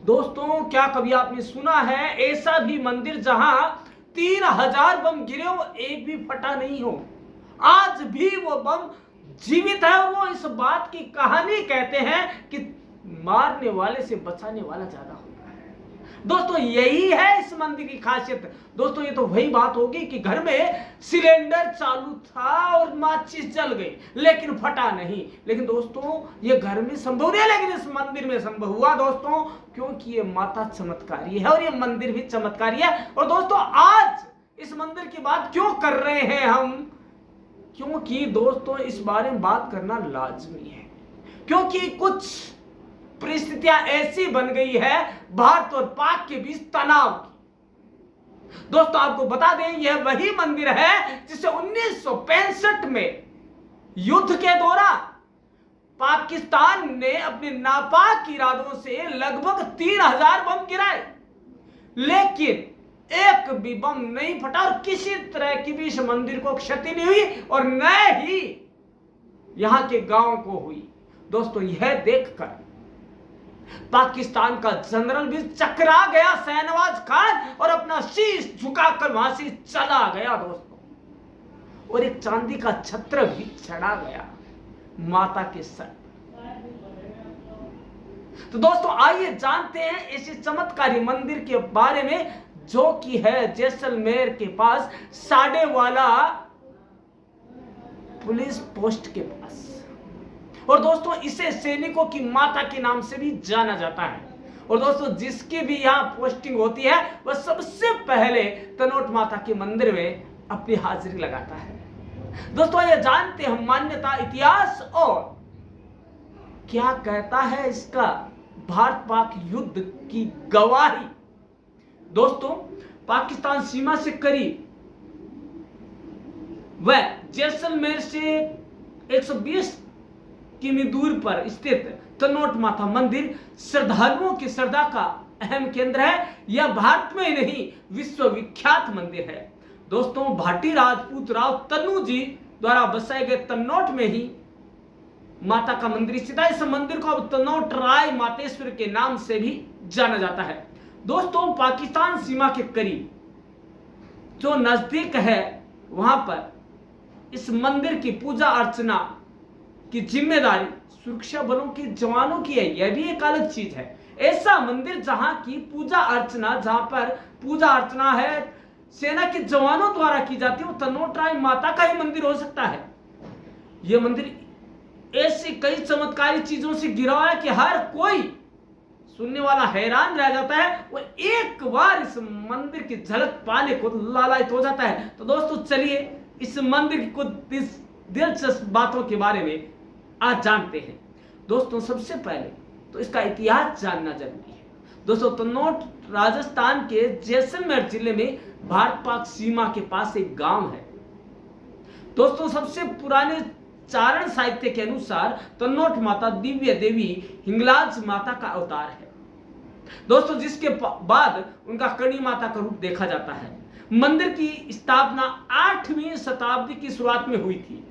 दोस्तों क्या कभी आपने सुना है ऐसा भी मंदिर जहां 3000 बम गिरे हो एक भी फटा नहीं हो? आज भी वो बम जीवित है और वो इस बात की कहानी कहते हैं कि मारने वाले से बचाने वाला ज्यादा होता है। दोस्तों यही है इस मंदिर की खासियत। दोस्तों ये तो वही बात होगी कि घर में सिलेंडर चालू था और माचिस जल गई लेकिन फटा नहीं। लेकिन दोस्तों ये घर में संभव नहीं, लेकिन इस मंदिर में संभव हुआ दोस्तों, क्योंकि ये माता चमत्कारी है और ये मंदिर भी चमत्कारी है। और दोस्तों आज इस मंदिर की बात क्यों कर रहे हैं हम? क्योंकि दोस्तों इस बारे में बात करना लाजमी है, क्योंकि कुछ परिस्थितियां ऐसी बन गई है भारत और पाक के बीच तनाव की। दोस्तों आपको बता दें यह वही मंदिर है जिसे 1965 में युद्ध के दौरान पाकिस्तान ने अपने नापाक इरादों से लगभग 3000 बम गिराए, लेकिन एक भी बम नहीं फटा और किसी तरह की भी इस मंदिर को क्षति नहीं हुई और न ही यहां के गांव को हुई। दोस्तों यह देखकर पाकिस्तान का जनरल भी चकरा गया, शहनवाज खान, और अपना शीश झुकाकर वहां से चला गया दोस्तों, और एक चांदी का छत्र भी चढ़ा गया माता के सर। तो दोस्तों आइए जानते हैं ऐसे चमत्कारी मंदिर के बारे में जो कि है जैसलमेर के पास साडेवाला पुलिस पोस्ट के पास। और दोस्तों इसे सैनिकों की माता के नाम से भी जाना जाता है। और दोस्तों जिसकी भी यहाँ पोस्टिंग होती है वह सबसे पहले तनोट माता के मंदिर में अपनी हाजिरी लगाता है। दोस्तों ये जानते हैं मान्यता, इतिहास और क्या कहता है इसका भारत पाक युद्ध की गवाही। दोस्तों पाकिस्तान सीमा से करीब व जैसलमेर से 120 किमी दूर पर स्थित तनोट माता मंदिर श्रद्धालुओं की श्रद्धा का अहम केंद्र है। यह भारत में ही नहीं विश्व विख्यात मंदिर है। दोस्तों भाटी राजपूत राव तन्नू जी द्वारा बसाए गए तन्नोट में ही माता का मंदिर स्थित है। इस मंदिर को अब तन्नोट राय मातेश्वर के नाम से भी जाना जाता है। दोस्तों पाकिस्तान सीमा के करीब जो नजदीक है वहां पर इस मंदिर की पूजा अर्चना की जिम्मेदारी सुरक्षा बलों के जवानों की है। यह भी एक अलग चीज है। ऐसा मंदिर जहां की पूजा अर्चना, जहां पर पूजा अर्चना है सेना के जवानों द्वारा की जाती है, वो तनोट राय माता का ही मंदिर हो सकता है। यह मंदिर ऐसी कई चमत्कारी चीजों से घिरा है कि हर कोई सुनने वाला हैरान रह जाता है, वो एक बार इस मंदिर की झलक पाने को लालायित हो जाता है। तो दोस्तों चलिए इस मंदिर की कुछ दिलचस्प बातों के बारे में आज जानते हैं। दोस्तों सबसे पहले तो इसका इतिहास जानना जरूरी है। दोस्तों तन्नोट राजस्थान के जैसलमेर जिले में भारत पाक सीमा के पास एक गांव है। दोस्तों सबसे पुराने चारण साहित्य के अनुसार तन्नोट माता दिव्य देवी हिंगलाज माता का अवतार है दोस्तों, जिसके बाद उनका कणी माता का रूप देखा जाता है। मंदिर की स्थापना 8वीं शताब्दी की शुरुआत में हुई थी।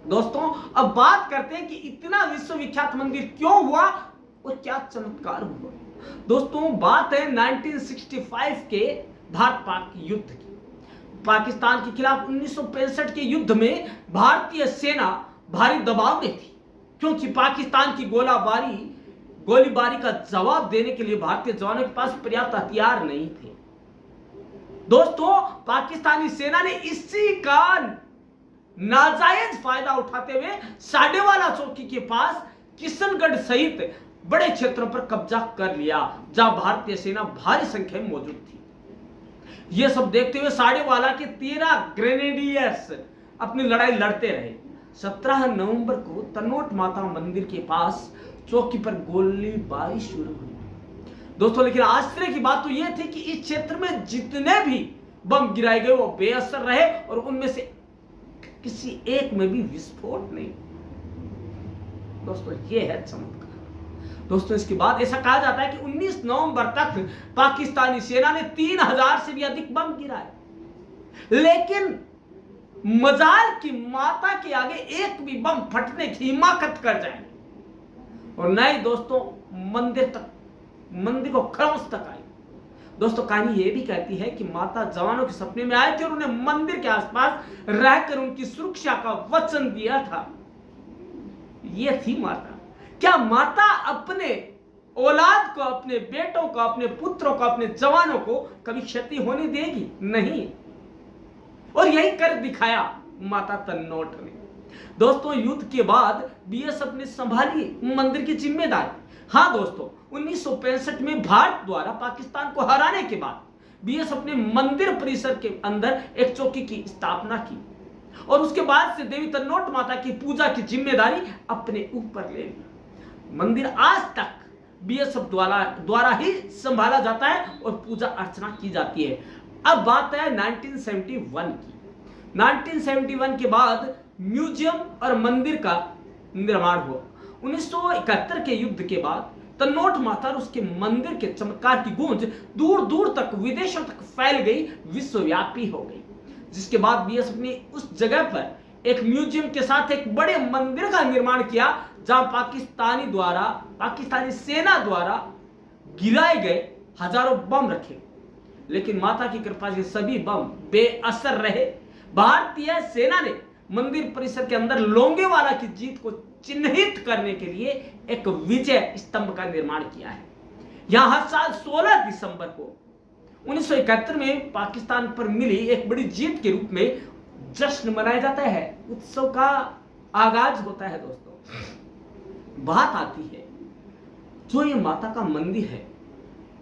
दोस्तों अब बात करते हैं कि इतना विश्वविख्यात मंदिर क्यों हुआ और क्या चमत्कार हुआ। दोस्तों बात है 1965 के भारत पाक युद्ध की। पाकिस्तान के खिलाफ 1965 के युद्ध में भारतीय सेना भारी दबाव में थी, क्योंकि पाकिस्तान की गोलीबारी का जवाब देने के लिए भारतीय जवानों के पास पर्याप्त हथियार नहीं थे। दोस्तों पाकिस्तानी सेना ने इसी का नाजायज फायदा उठाते हुए साडेवाला चौकी के पास किशनगढ़ सहित बड़े क्षेत्रों पर कब्जा कर लिया, जहां भारतीय सेना भारी संख्या में मौजूद थी। यह सब देखते हुए साडेवाला के 13 ग्रेनेडियर्स अपनी लड़ाई लड़ते रहे। 17 नवंबर को तनोट माता मंदिर के पास चौकी पर गोलीबारी शुरू हुई दोस्तों, लेकिन आश्चर्य की बात तो यह थी कि इस क्षेत्र में जितने भी बम गिराए गए वो बेअसर रहे और उनमें से किसी एक में भी विस्फोट नहीं। दोस्तों ये है चमत्कार। दोस्तों इसके बाद ऐसा कहा जाता है कि 19 नवंबर तक पाकिस्तानी सेना ने 3000 से भी अधिक बम गिराए, लेकिन मजाल की माता के आगे एक भी बम फटने की हिम्मत कर जाए और न ही दोस्तों मंदिर तक मंदिर को खरोंच तक आई। दोस्तों कहानी ये भी कहती है कि माता जवानों के सपने में आए थे और उन्हें मंदिर के आसपास रहकर उनकी सुरक्षा का वचन दिया था। ये थी माता। क्या माता अपने औलाद को, अपने बेटों को, अपने पुत्रों को, अपने जवानों को कभी क्षति होने देगी? नहीं। और यही कर दिखाया माता तन्नोट ने। दोस्तों युद्ध के बाद बीएसएफ ने संभाली मंदिर की जिम्मेदारी। हाँ दोस्तों, 1965 में भारत द्वारा पाकिस्तान को हराने के बाद बीएसएफ ने मंदिर परिसर के अंदर एक चौकी की स्थापना की और उसके बाद से देवी तन्नोट माता की पूजा की जिम्मेदारी अपने ऊपर ले ली। मंदिर आज तक बीएसएफ द्वारा ही संभाला जाता है और पूजा अर्चना की जाती है। अब बात है 1971 की। 1971 के बाद म्यूजियम और मंदिर का निर्माण हुआ। 1971 के युद्ध के बाद तन्नोट माता और उसके मंदिर के चमत्कार की गूंज दूर दूर तक, विदेशों तक फैल गई, विश्वव्यापी हो गई। जिसके बाद बीएसएफ ने उस जगह पर एक म्यूजियम के साथ एक बड़े मंदिर का निर्माण किया जहां पाकिस्तानी सेना द्वारा गिराए गए हजारों बम रखे। लेकिन माता की कृपा से सभी बम बेअसर रहे। भारतीय सेना ने मंदिर परिसर के अंदर लोंगेवाला की जीत को चिन्हित करने के लिए एक विजय स्तंभ का निर्माण किया है। यहां हर साल 16 दिसंबर को 1971 में पाकिस्तान पर मिली एक बड़ी जीत के रूप में जश्न मनाया जाता है, उत्सव का आगाज होता है। दोस्तों बात आती है, जो ये माता का मंदिर है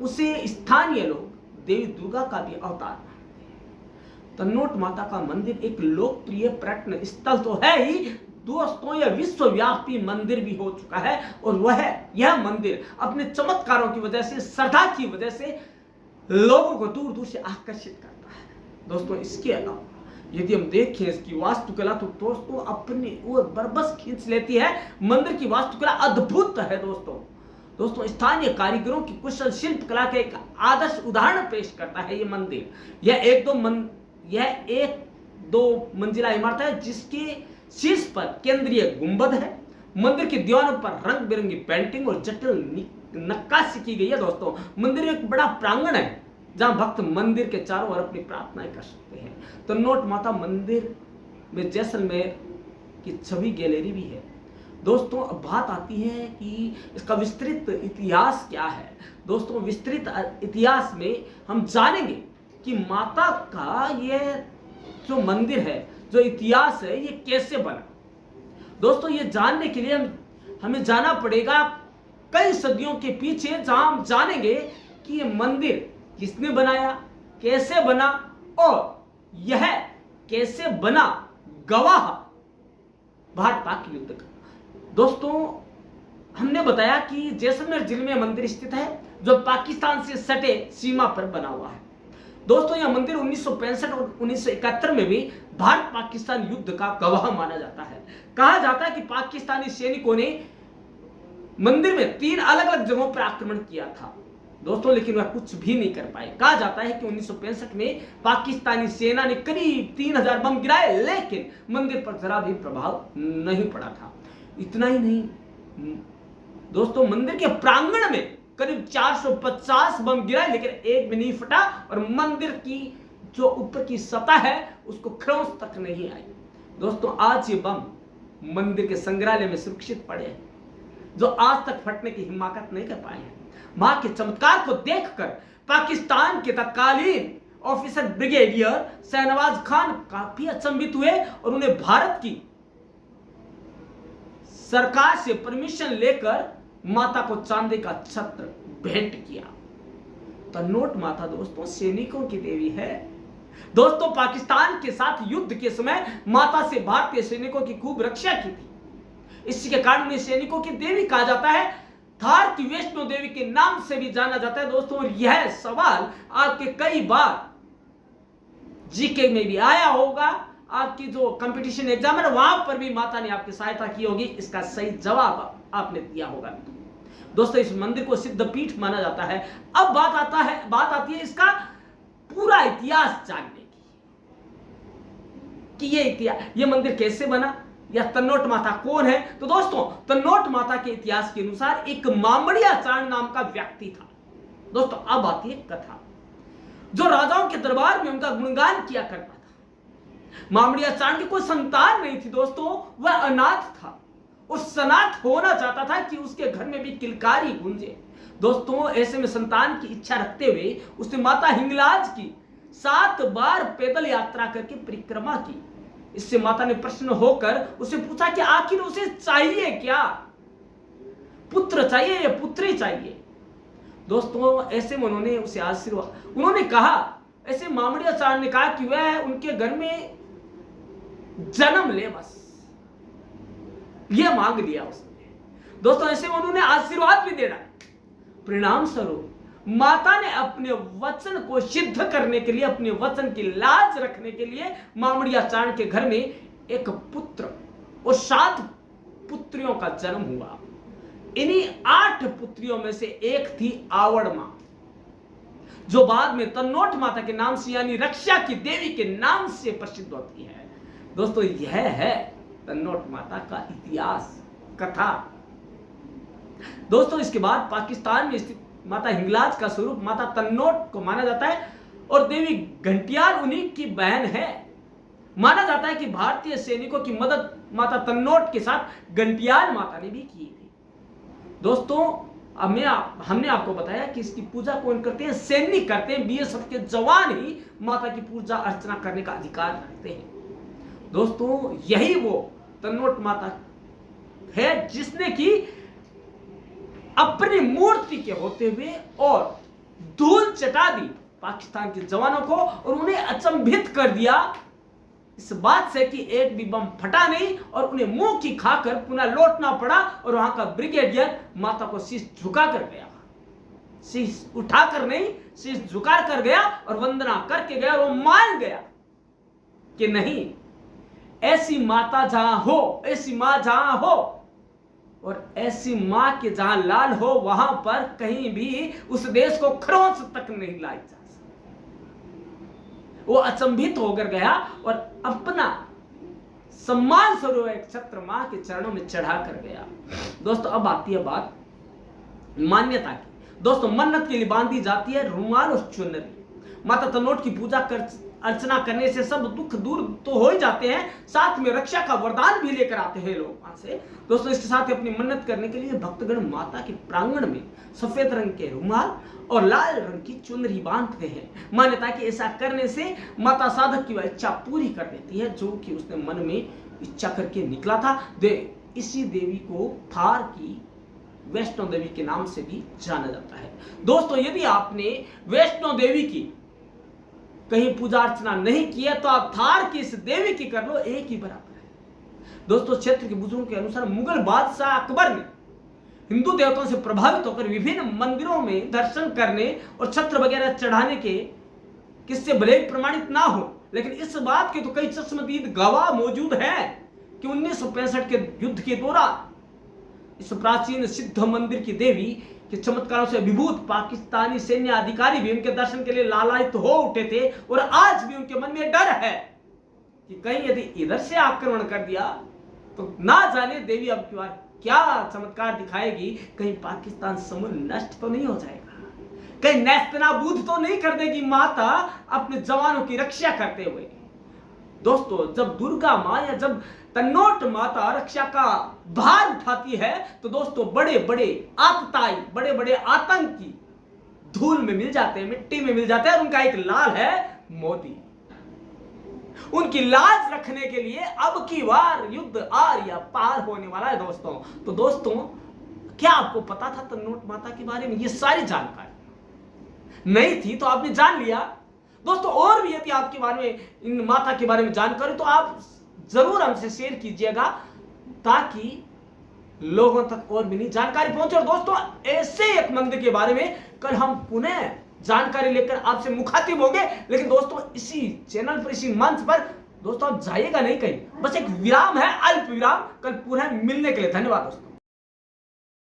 उसे स्थानीय लोग देवी दुर्गा का भी अवतार मानते हैं। तन्नोट माता का मंदिर एक लोकप्रिय पर्यटन स्थल तो है ही दोस्तों, यह विश्वव्यापी मंदिर भी हो चुका है और यह मंदिर अपने चमत्कारों की वजह से, श्रद्धा की वजह से लोगों को दूर दूर से आकर्षित करता है। दोस्तों इसके अलावा यदि हम देखें इसकी वास्तुकला तो दोस्तों अपनी ओर बरबस खींच लेती है। मंदिर की वास्तुकला अद्भुत है दोस्तों स्थानीय कारीगरों की कुशल शिल्पकला का एक आदर्श उदाहरण पेश करता है ये मंदिर। यह एक दो मंजिला इमारत है जिसके शीर्ष पर केंद्रीय गुंबद है। मंदिर की दीवारों पर रंग बिरंगी पेंटिंग और जटिल नक्काशी की गई है। दोस्तों मंदिर में एक बड़ा प्रांगण है जहां भक्त मंदिर के चारों ओर अपनी प्रार्थनाएं कर सकते हैं। तन्नोट माता मंदिर में जैसलमेर की छवि गैलरी भी है। दोस्तों अब बात आती है कि इसका विस्तृत इतिहास क्या है। दोस्तों विस्तृत इतिहास में हम जानेंगे कि माता का ये जो मंदिर है, जो इतिहास है, ये कैसे बना। दोस्तों ये जानने के लिए हमें जाना पड़ेगा कई सदियों के पीछे, जहां हम जानेंगे कि ये मंदिर किसने बनाया, कैसे बना और यह कैसे बना, गवाह भारत पाक युद्ध का। दोस्तों हमने बताया कि जैसलमेर जिले में मंदिर स्थित है जो पाकिस्तान से सटे सीमा पर बना हुआ है। दोस्तों यह मंदिर 1965 और 1971 में भी भारत पाकिस्तान युद्ध का गवाह माना जाता है। कहा जाता है कि पाकिस्तानी सैनिकों ने मंदिर में 3 अलग अलग जगहों पर आक्रमण किया था दोस्तों, लेकिन वह कुछ भी नहीं कर पाए। कहा जाता है कि 1965 में पाकिस्तानी सेना ने करीब 3000 बम गिराए, लेकिन मंदिर पर जरा भी प्रभाव नहीं पड़ा था। इतना ही नहीं दोस्तों, मंदिर के प्रांगण में करीब 450 बम गिराए, लेकिन एक भी नहीं फटा और मंदिर की जो ऊपर की सतह है उसको खरोंच तक नहीं आई। दोस्तों आज ये बम मंदिर के संग्रहालय में सुरक्षित पड़े हैं, जो आज तक फटने की हिम्मत नहीं कर पाए हैं। मां के चमत्कार को देखकर पाकिस्तान के तत्कालीन ऑफिसर ब्रिगेडियर शहनवाज खान काफी अचंभित हुए और उन्हें भारत की सरकार से परमिशन लेकर माता को चांदी का छत्र भेंट किया। तन्नोट माता दोस्तों सैनिकों की देवी है। दोस्तों पाकिस्तान के साथ युद्ध के समय माता से भारतीय सैनिकों की खूब रक्षा की थी। इसी के कारण उन्हें सैनिकों की देवी कहा जाता है। थार की वैष्णो देवी के नाम से भी जाना जाता है दोस्तों। और यह सवाल आपके कई बार जीके में भी आया होगा। आपकी जो कंपटीशन एग्जाम है वहां पर भी माता ने आपकी सहायता की होगी, इसका सही जवाब आपने दिया होगा। दोस्तों इस मंदिर को सिद्ध पीठ माना जाता है। अब बात आती है इसका पूरा इतिहास जानने की कि ये मंदिर कैसे बना या तन्नोट माता कौन है। तो दोस्तों तन्नोट माता के इतिहास के अनुसार एक मामड़िया चारण नाम का व्यक्ति था। दोस्तों अब आती है कथा। जो राजाओं के दरबार में उनका गुणगान किया करता था। मामड़िया चाणक्य को संतान नहीं थी दोस्तों, वह अनाथ था और सनाथ होना चाहता था कि उसके घर में भी किलकारी गूंजे। दोस्तों ऐसे में संतान की इच्छा रखते हुए उसने माता हिंगलाज की 7 बार पैदल यात्रा करके परिक्रमा की। इससे माता ने प्रश्न होकर उससे पूछा कि आखिर उसे चाहिए क्या, पुत्र चाहिए या पुत्री चाहिए। दोस्तों ऐसे में उन्होंने उसे आशीर्वाद, उन्होंने कहा, ऐसे मामड़िया चाण ने कहा कि वह उनके घर में जन्म ले, बस यह मांग लिया उसने। दोस्तों ऐसे में उन्होंने आशीर्वाद भी देना। परिणाम स्वरूप माता ने अपने वचन को सिद्ध करने के लिए, अपने वचन की लाज रखने के लिए मामड़िया चाण के घर में एक पुत्र और 7 पुत्रियों का जन्म हुआ। इन्हीं 8 पुत्रियों में से एक थी आवड़ मां, जो बाद में तन्नोट माता के नाम से यानी रक्षा की देवी के नाम से प्रसिद्ध होती है। दोस्तों यह है तन्नोट माता का इतिहास कथा। दोस्तों इसके बाद पाकिस्तान में स्थित माता हिंगलाज का स्वरूप माता तन्नोट को माना जाता है और देवी घंटियाल उन्हीं की बहन है। माना जाता है कि भारतीय सैनिकों की मदद माता तन्नोट के साथ घंटियाल माता ने भी की थी। दोस्तों अब हमने आपको बताया कि इसकी पूजा कौन करते हैं, सैनिक करते हैं। बीएसएफ के जवान ही माता की पूजा अर्चना करने का अधिकार रखते हैं। दोस्तों यही वो तन्नोट माता है जिसने की अपनी मूर्ति के होते हुए और धूल चटा दी पाकिस्तान के जवानों को और उन्हें अचंभित कर दिया इस बात से कि एक भी बम फटा नहीं और उन्हें मुंह की खाकर पुनः लौटना पड़ा। और वहां का ब्रिगेडियर माता को शीश झुका कर गया, शीश उठाकर नहीं, शीश झुका कर गया और वंदना करके गया। और वो मान गया कि नहीं, ऐसी माता जहां हो, ऐसी मां जहां हो और ऐसी मां के जहां लाल हो, वहां पर कहीं भी उस देश को खरोंच तक नहीं लाई जा सकती। वो अचंभित होकर गया और अपना सम्मान स्वरूप एक छत्र मां के चरणों में चढ़ा कर गया। दोस्तों अब आती है बात मान्यता की। दोस्तों मन्नत के लिए बांधी जाती है रुमाल और चुनरी। माता तन्नोट की पूजा कर अर्चना करने से सब दुख दूर तो हो ही जाते हैं, साथ में रक्षा का वरदान भी लेकर आते हैं लोग वहां से। दोस्तों इसके साथ ही अपनी मन्नत करने के लिए भक्तगण माता के प्रांगण में सफेद रंग के रुमाल और लाल रंग की चुनरी बांधते हैं। मान्यता कि ऐसा करने से माता साधक की वह इच्छा पूरी कर देती है जो कि उसने मन में इच्छा करके निकला था। इसी देवी को थार की वैष्णो देवी के नाम से भी जाना जाता है। दोस्तों यदि आपने वैष्णो देवी की कहीं पूजा अर्चना नहीं किया तो आप थार की इस देवी की कर लो, एक ही बराबर है। दोस्तों क्षेत्र के बुजुर्गों के अनुसार मुगल बादशाह अकबर ने हिंदू देवताओं से प्रभावित होकर विभिन्न मंदिरों में दर्शन करने और छत्र वगैरह चढ़ाने के किस्से भले ही प्रमाणित ना हो, लेकिन इस बात के तो कई चश्मदीद गवाह मौजूद हैं कि 1965 के युद्ध के दौरान इस प्राचीन सिद्ध मंदिर की देवी के चमत्कारों से विभूत पाकिस्तानी सैन्य अधिकारी भी उनके दर्शन के लिए लालायित हो उठे थे। और आज भी उनके मन में डर है कि कहीं यदि इधर से आक्रमण कर दिया तो ना जाने देवी अब की बार क्या चमत्कार दिखाएगी, कहीं पाकिस्तान समूल नष्ट तो नहीं हो जाएगा, कहीं नेस्तनाबूद तो नहीं कर देगी माता अपने जवानों की रक्षा करते हुए। दोस्तों जब दुर्गा मां या जब तन्नोट माता रक्षा का भार उठाती है तो दोस्तों बड़े बड़े आतताई, बड़े बड़े आतंकी धूल में मिल जाते हैं, मिट्टी में मिल जाते हैं। और उनका एक लाल है मोदी। उनकी लाज रखने के लिए अब की बार युद्ध आर या पार होने वाला है दोस्तों। तो दोस्तों क्या आपको पता था तन्नोट माता के बारे में? ये सारी जानकारी नहीं थी तो आपने जान लिया। दोस्तों और भी यदि आपके बारे में, इन माता के बारे में जानकारी तो आप जरूर हमसे शेयर कीजिएगा ताकि लोगों तक और भी नहीं जानकारी पहुंचे। और दोस्तों ऐसे एक मंदिर के बारे में कल हम पुनः जानकारी लेकर आपसे मुखातिब होंगे। लेकिन दोस्तों इसी चैनल पर, इसी मंच पर दोस्तों आप जाइएगा नहीं कहीं, बस एक विराम है, अल्प विराम। कल पुनः मिलने के लिए धन्यवाद दोस्तों।